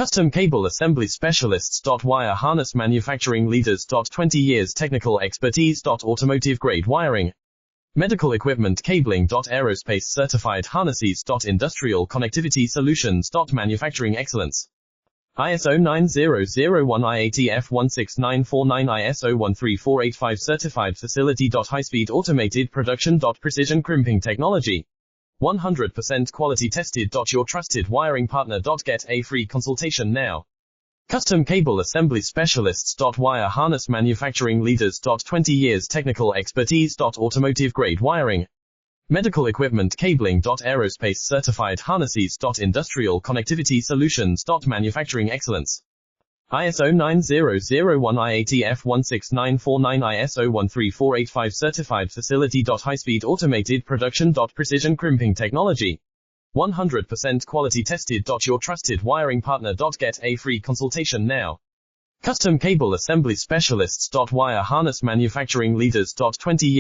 Custom cable assembly specialists. Wire harness manufacturing leaders. 20 years technical expertise. Automotive grade wiring, medical equipment cabling. Aerospace certified harnesses. Industrial connectivity solutions. Manufacturing excellence. ISO 9001 IATF 16949 ISO 13485 certified facility. High-speed automated production. Precision crimping technology. 100% quality tested. Your trusted wiring partner. Get a free consultation now. Custom cable assembly specialists. Wire harness manufacturing leaders. 20 years technical expertise. Automotive grade wiring, medical equipment cabling. Aerospace certified harnesses. Industrial connectivity solutions. Manufacturing excellence. ISO 9001 IATF 16949 ISO 13485 certified facility. High-speed automated production. Precision crimping technology. 100% quality tested. Your trusted wiring partner. Get a free consultation now. Custom cable assembly specialists. Wire harness manufacturing leaders. 20 years